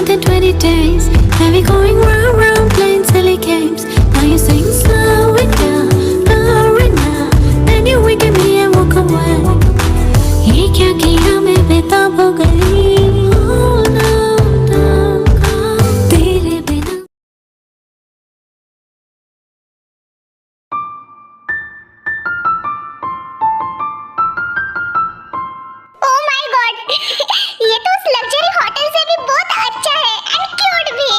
more than 20 days. Have you going round, round, playing silly games? Now you sing slow it now. Then you wink at me and walk away. ये क्या किया मैं बेताब हो गई. Oh no, तेरे बिना. Oh my God! ये तो उस लग्जरी होटल से भी बहुत अच्छा है एंड क्यूट भी.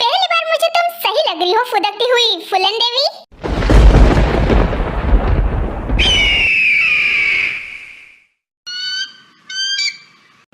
पहली बार मुझे तुम सही लग रही हो फुदकती हुई Phoolan Devi.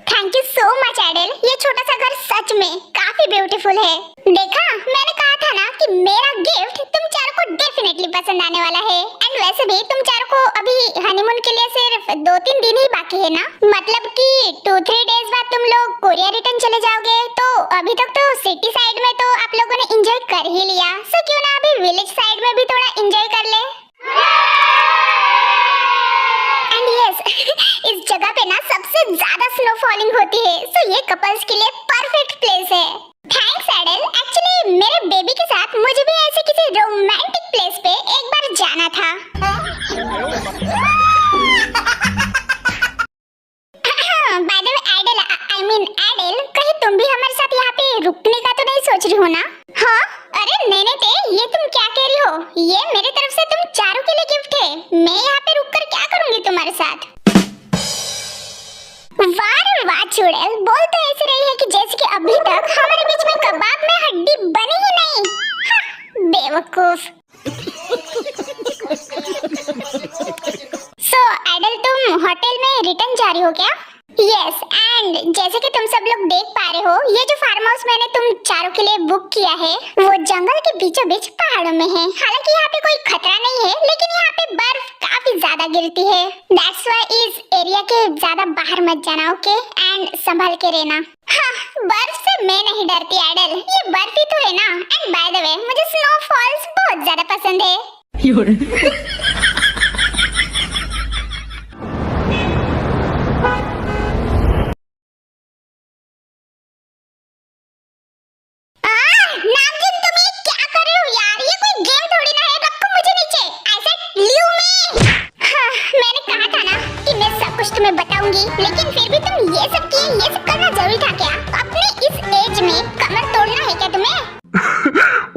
Thank you so much एडल. ये छोटा सा घर सच में काफी ब्यूटीफुल है. देखा, मैंने कहा था ना कि मेरा गिफ्ट तुम चारों को डेफिनेटली पसंद आने वाला है. एंड वैसे भी तुम चारों को अभी हनीमून के लिए सिर्फ 2-3 दिन ही बाकी है ना. मतलब कि 2-3 डेज बाद तुम लोग कोरिया रिटर्न चले जाओगे. तो अभी तक तो सिटी साइड में तो आप लोगों ने एंजॉय कर ही लिया. सो क्यों ना अभी विलेज साइड में भी थोड़ा एंजॉय कर ले. एंड यस, इस जगह पे ना सबसे ज्यादा स्नो फॉलिंग होती है. सो ये कपल्स के लिए परफेक्ट प्लेस है. थैंक्स एडल. एक्चुअली मेरे बेबी के साथ मुझे भी ऐसे किसी रोमांटिक प्लेस पे एक बार जाना था. बाय द वे एडल, आई मीन एडल, कहीं तुम भी हमारे साथ यहाँ पे रुकने का तो नहीं सोच रही हो ना? हाँ? अरे नहीं ते, ये तुम क्या कह रही हो? ये मेरी तरफ से तुम चारों के लिए गिफ्ट है. मैं यहाँ पे रुककर क्या करूँगी तुम्हारे साथ? वाह रे वाह चुड़ैल, बोल तो ऐसे रही है कि जैसे कि अभी तक हमारे बीच में कबाब में हड्डी बनी ही नहीं. हाँ, बेवकूफ. सो एडल, तुम होटल में रिटर्न जा रही हो क्या? यस, एंड जैसे कि तुम सब लोग देख पा रहे हो, ये जो फार्म हाउस मैंने तुम चारों के लिए बुक किया है वो जंगल के बीचों बीच पहाड़ों में है. हालांकि यहाँ पे कोई खतरा नहीं है, लेकिन यहाँ पे बर्फ काफी ज्यादा गिरती है. दैट्स व्हाई इस एरिया के ज्यादा बाहर मत जाना, ओके? एंड संभल के रहना. हाँ, बर्फ से मैं नहीं डरती एडल, ये बर्फ ही तो है ना. एंड बाय द वे, मुझे स्नोफॉल्स बहुत ज्यादा पसंद है. नामजिन, तुम ये क्या कर रहे हो यार? ये कोई गेम थोड़ी ना है. रखो मुझे नीचे. I said leave me. हाँ, मैंने कहा था ना कि मैं सब कुछ तुम्हें बताऊंगी, लेकिन फिर भी तुम ये सब किए. ये सब करना जरूरी था क्या? अपने इस एज में कमर तोड़ना है क्या तुम्हें?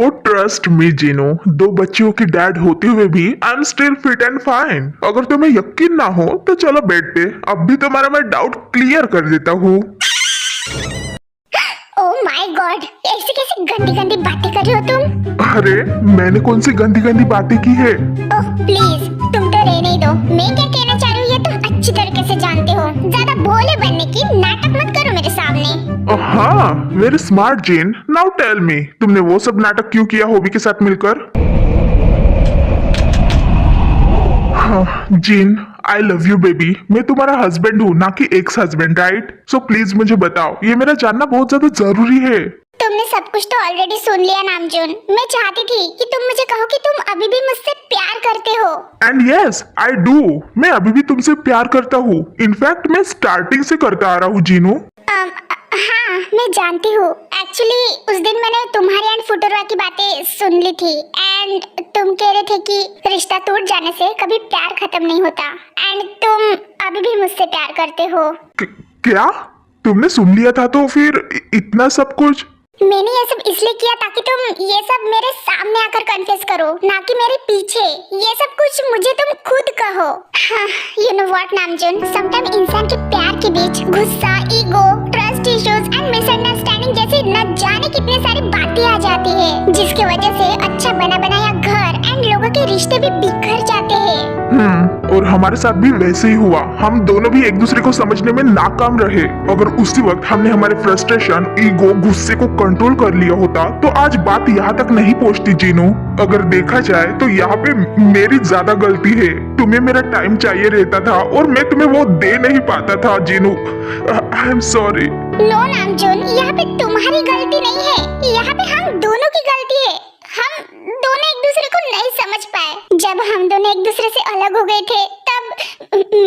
ओ ट्रस्ट मी जीनो, 2 बच्चियों की डैड होते हुए भी I am still fit and fine. अगर तुम्हें यकीन ना हो तो चलो बेड पे, अब भी तुम्हारा मैं डाउट क्लियर कर देता हूँ. ओह माय गॉड, ऐसी कैसी गंदी गंदी बातें कर रहे हो तुम? अरे मैंने कौन सी गंदी गंदी बातें की है? ओह प्लीज, तुम तो रहने ही दो. मैं क्या कहना चाह रही हूँ ये तुम अच्छी तरीके से जानते हो. ज्यादा भोले बनने की नाटक मत करो मेरे सामने. हाँ, very smart gene. Now tell me, तुमने वो सब नाटक क्यों किया हॉबी के साथ मिलकर? हाँ, gene, I love you baby. मैं तुम्हारा हस्बैंड हूँ, ना कि ex husband, right? So please मुझे बताओ, ये मेरा जानना बहुत ज्यादा जरूरी है. तुमने सब कुछ तो ऑलरेडी सुन लिया नामजून. मैं चाहती थी कि तुम मुझे कहो कि तुम अभी भी मुझसे प्यार करते हो. And yes I do. मैं अभी भी तुमसे प्यार करता हूँ. इनफैक्ट मैं स्टार्टिंग से करता आ रहा हूँ जीनू. हाँ, मैं जानती हूँ. एक्चुअली उस दिन मैंने तुम्हारी एंड फुटुरवा की बातें सुन ली थी. एंड तुम कह रहे थे कि रिश्ता टूट जाने से कभी प्यार खत्म नहीं होता. एंड तुम अभी भी मुझसे प्यार करते हो. क्या? तुमने सुन लिया था तो फिर इतना सब कुछ? मैंने ये सब इसलिए किया ताकि तुम ये सब मेरे सामने आकर कन्फेस करो, ना कि मेरे पीछे. ये सब कुछ मुझे तुम खुद कहो. हाँ, you know what Namjoon, sometime इंसान के प्यार के बीच गुस्सा, ego, trust issues and misunderstanding जैसी न जाने कितनी सारी बातें आ जाती है, जिसकी वजह से अच्छा बना बनाया घर एंड लोगों के रिश्ते भी बिखर जाते हैं. और हमारे साथ भी वैसे ही हुआ। हम दोनों भी एक दूसरे को समझने में नाकाम रहे। अगर उसी वक्त हमने हमारे फ्रस्ट्रेशन, ईगो, गुस्से को कंट्रोल कर लिया होता तो आज बात यहाँ तक नहीं पहुँचती जीनू। अगर देखा जाए तो यहाँ पे मेरी ज्यादा गलती है। तुम्हें मेरा टाइम चाहिए रहता था और मैं तुम्हें वो दे नहीं पाता था Jinu. I am sorry. No Namjoon, यहाँ पे तुम्हारी गलती नहीं है, यहाँ पे हम दोनों की गलती है। हम दोनों एक दूसरे को नहीं समझ पाए। जब हम दोनों एक दूसरे से अलग हो गए थे तब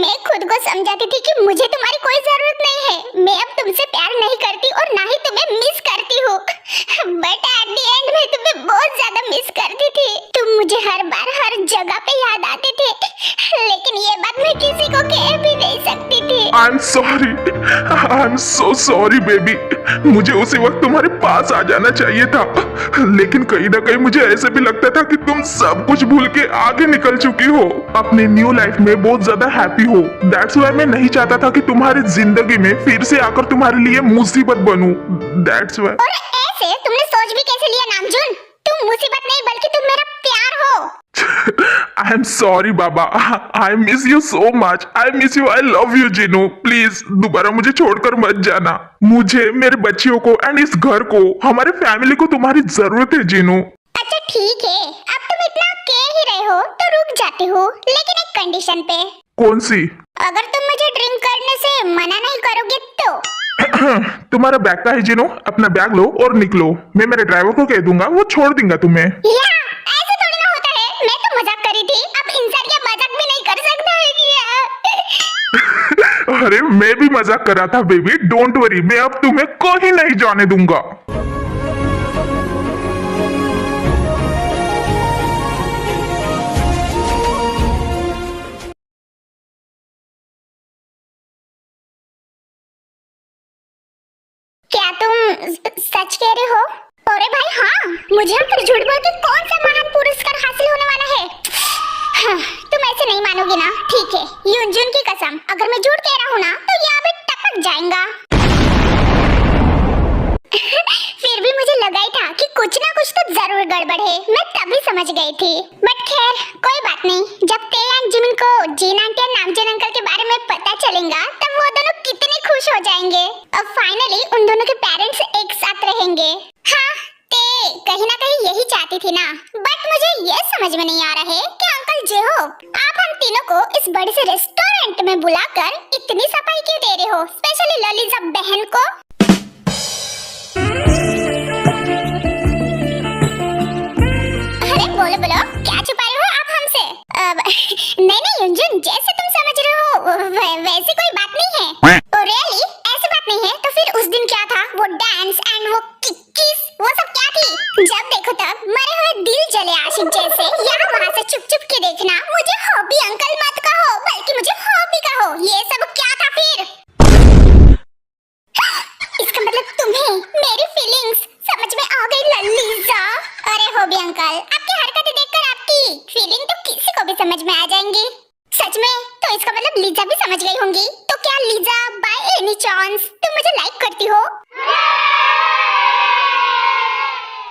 मैं खुद को समझाती थी कि मुझे तुम्हारी कोई जरूरत नहीं है। मैं अब तुमसे प्यार नहीं करती और ना ही तुम्हें मिस करती हूँ। बट एट द एंड मैं तुम्हें बहुत ज्यादा मिस करती थी। तुम मुझे हर बार हर जगह पे याद आते थे, लेकिन ये बात मैं किसी को कह भी नहीं सकती थी। आई am sorry, I am so sorry baby. मुझे उसी वक्त तुम्हारे पास आ जाना चाहिए था, लेकिन कहीं ना कहीं मुझे ऐसे भी लगता था कि तुम सब कुछ भूल के आगे निकल चुकी हो, अपने न्यू लाइफ में बहुत ज्यादा हैप्पी हो। दैट्स व्हाई मैं नहीं चाहता था कि तुम्हारी जिंदगी में फिर से आकर तुम्हारे लिए मुसीबत बनूं। That's why. और ऐसे तुमने सोच भी कैसे लिया नामजून? तुम मुसीबत नहीं बल्कि तुम मेरा प्यार हो। I am sorry Baba, I miss you so much. I miss you, I love you Jinu. Please दोबारा मुझे छोड़कर मत जाना। मुझे, मेरे बच्चियों को एंड इस घर को, हमारे फैमिली को तुम्हारी जरूरत है जीनू। अच्छा ठीक है, अब तुम इतना कह ही रहे हो तो रुक जाती हूँ, लेकिन एक कंडीशन पे। कौन सी? अगर तुम मुझे ड्रिंक करने से मना नहीं करोगे तो। तुम्हारा बैग का है जीनू, अपना बैग लो और निकलो। मैं मेरे ड्राइवर को कह दूंगा, वो छोड़ देगा तुम्हें। या, ऐसे थोड़ी ना होता है। मैं तो मजाक करी थी, अब इंसान ये मजाक भी नहीं कर सकता है क्या? अरे मैं भी मजाक कर रहा था बेबी, डोंट वरी। मैं अब तुम्हें कहीं नहीं जाने दूंगा। क्या तुम सच कह रहे हो? अरे भाई हाँ, मुझे हम फिर झूठ बोल के कौन सा महान पुरस्कार हासिल होने वाला है? हाँ, तुम ऐसे नहीं मानोगी ना? ठीक है, यूनजून की कसम, अगर मैं झूठ कह रहा हूँ ना तो यहाँ पे टपक जाएगा। फिर भी मुझे लगा ही था कि कुछ ना कुछ तो जरूर गड़बड़ है। मैं तभी समझ गई थी। बट खैर कोई बात नहीं। जब ते एंड जिमिन को जीन आंटी और नामजून अंकल के बारे में पता चलेगा तब वो दोनों कितने खुश हो जाएंगे। अब फाइनली उन दोनों के पेरेंट्स एक साथ रहेंगे। हाँ, ते कहीं ना कहीं यही चाहती थी ना। बट मुझे ये समझ में नहीं आ रहा है कि अंकल जेहोब, आप हम तीनों को इस बड़े से रेस्टोरेंट में बुलाकर इतनी सफाई क्यों दे रहे हो, स्पेशली ललिता बहन को? बोलो बोलो, क्या छुपा रहे हो आप हमसे? नहीं यूनजून, जैसे तुम समझ रहे हो वैसी कोई बात नहीं है। ओ रियली, ऐसी बात नहीं है तो फिर उस दिन क्या था? वो डांस एंड वो किस, वो सब क्या थी? जब देखो तब मरे हुए दिल जले आशिक जैसे यहाँ वहाँ से चुप चुप के देखना। मुझे हॉबी अंकल मत कहो, बल्कि मुझे हॉबी कहो। ये सब क्या था फिर? इसका मतलब तुम्हें मेरी फीलिंग्स समझ में आ गई ललिता? अरे हॉबी अंकल, आपकी हरकतें देखकर आपकी फीलिंग तो किसी को भी समझ में आ जाएंगी। सच में? तो इसका मतलब लीजा भी समझ गई होंगी। तो क्या लीजा बाय एनी चांस तुम मुझे लाइक करती हो?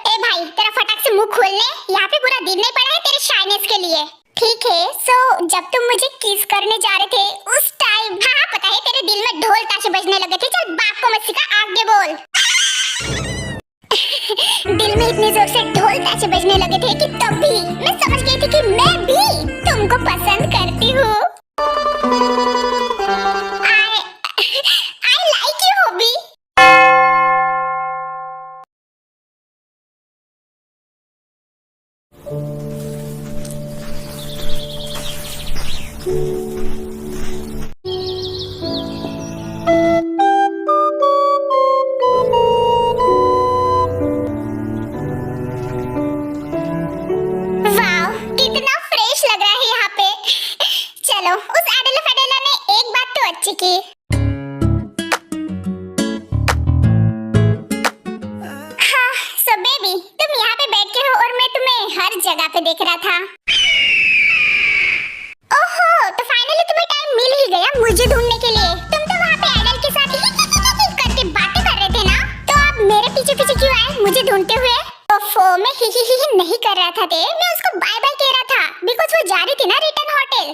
ए भाई, तेरा फटाक से मुंह खोल ले, यहाँ पे पूरा दिन नहीं पड़ा है तेरे शाइनेस के लिए। ठीक है, सो जब तुम मुझे किस करने जा रहे थे उस टाइम, हाँ पता है तेरे दिल में ढोल ताशे बजने लगे थे। चल बाप को मत सिखा, आगे बोल। दिल में इतने जोर से ढोल ताशे बजने लगे थे कि तब भी मैं समझ गई थी कि मैं भी तुमको पसंद करती हूँ। I like you, hobby. जगह पे देख रहा था। ओहो, तो फाइनली तुम्हें टाइम मिल ही गया मुझे ढूंढने के लिए। तुम तो वहाँ पे आइडल के साथ ही करके बातें कर रहे थे ना, तो आप मेरे पीछे पीछे क्यों आए मुझे ढूंढते हुए? ओफो, मैं ही नहीं कर रहा था, मैं उसको बाय बाय कह रहा था बिकॉज़ वो जा रही थी ना रिटर्न होटल।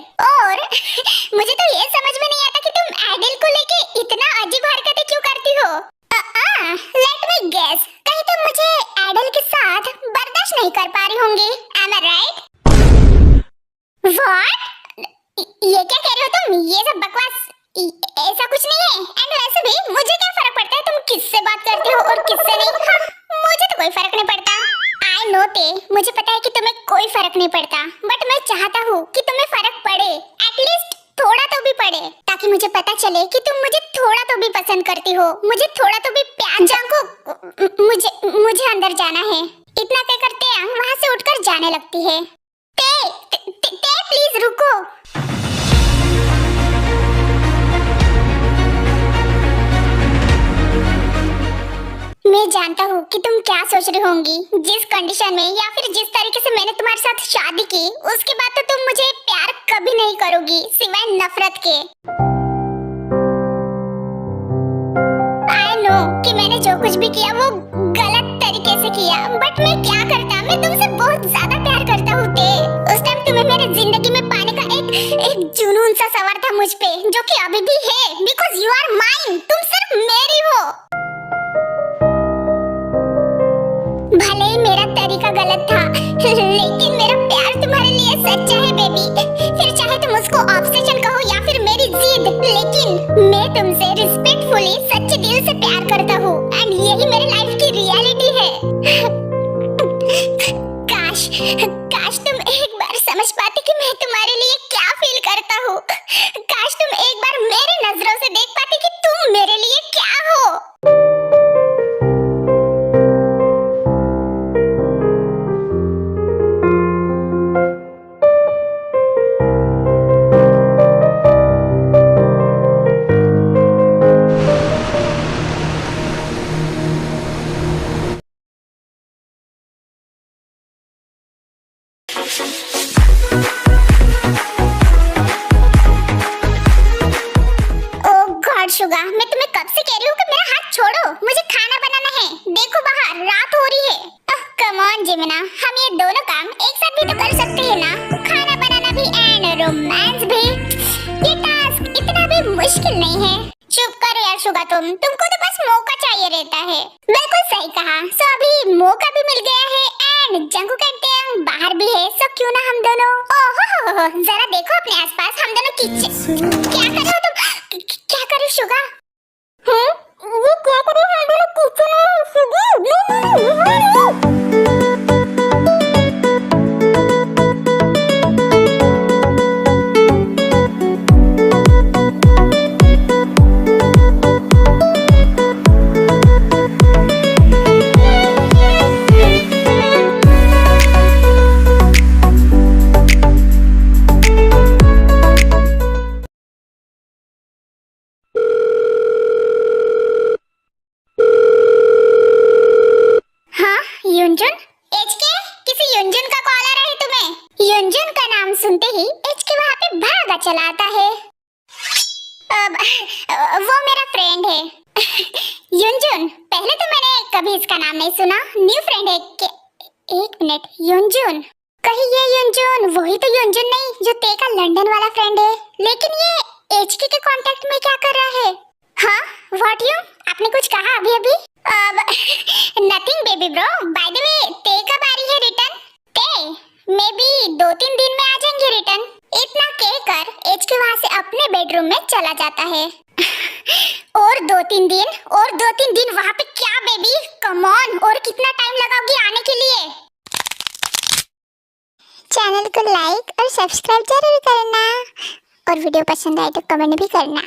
मुझे थोड़ा तो भी पसंद करती हो, मुझे थोड़ा तो भी प्यार। जांको मुझे अंदर जाना है। इतना कह करते वहां से उठकर जाने लगती है। ते प्लीज रुको। मैं जानता हूँ कि तुम क्या सोच रही होंगी। जिस कंडीशन में या फिर जिस तरीके से मैंने तुम्हारे साथ शादी की, उसके बाद तो तुम मुझे प्यार कभी नहीं करोगी सिवाय नफरत के। आई नो कि मैंने जो कुछ भी किया वो गलत तरीके से किया, बट मैं क्या करता, मैं तुमसे बहुत ज्यादा प्यार करता हूँ। उस टाइम तुम्हें मेरे जिंदगी में पाने का एक जुनून सा सवार था मुझ पे, जो कि अभी भी है, बिकॉज यू आर माइन। तुम सिर्फ मेरी हो। भले ही मेरा तरीका गलत था, लेकिन मेरा प्यार तुम्हारे लिए सच्चा है बेबी। फिर चाहे तुम उसको ऑब्सेशन कहो या फिर मेरी जिद, लेकिन मैं तुमसे रिस्पेक्टफुली सच्चे दिल से प्यार करता हूँ, एंड यही मेरी लाइफ की रियलिटी है। काश तुम एक बार समझ पाती कि मैं तुम्हारे लिए क्या फील करता हूँ। काश तुम एक बार मेरी नजरों से देख पाती कि तुम मेरे लिए क्या हो। शुगा, मैं तुम्हें कब से कह रही हूँ कि मेरा हाथ छोड़ो, मुझे खाना बनाना है। देखो बाहर रात हो रही है। कम ऑन जिमिना, हम ये दोनों काम एक साथ भी तो कर सकते हैं ना। खाना बनाना भी एंड रोमांस भी। ये टास्क इतना भी मुश्किल नहीं है। चुप करो यार शुगा, तुमको तो बस मौका चाहिए रहता है। बिल्कुल सही कहा। सो अभी मौका भी मिल गया है एंड जंगू का टैंक बाहर भी है। सो क्यों ना हम दोनों, ओहो जरा देखो अपने आसपास, हम दोनों किचन। क्या कर रहे हो तुम? क्या करे शुगा? ये क्या करे? हम दोनों किचन में शुगा। युंजुन, एचके, किसी युंजुन का कॉल आ रहा है तुम्हें? युंजुन का नाम सुनते ही एचके वहाँ पे भागा चला आता है। वो मेरा फ्रेंड है। युंजुन, पहले तो मैंने कभी इसका नाम नहीं सुना, न्यू फ्रेंड है। एक मिनट, युंजुन, कहीं ये युंजुन वही तो युंजुन नहीं जो ते का लंदन वाला फ्रेंड है? लेकिन ये एचके के कांटेक्ट में क्या कर रहा है? हाँ, व्हाट यू? आपने कुछ कहा अभी? Nothing baby bro. By the way, ते कब आ रही है रिटर्न? ते मे बी 2-3 दिन में आ जाएंगे रिटर्न। इतना कहकर एचके वहाँ से अपने बेडरूम में चला जाता है। और 2-3 दिन वहाँ पे क्या बेबी? कम ऑन, और कितना टाइम लगाओगी आने के लिए? चैनल को लाइक और सब्सक्राइब जरूर करना, और वीडियो पसंद आए तो कमेंट भी करना।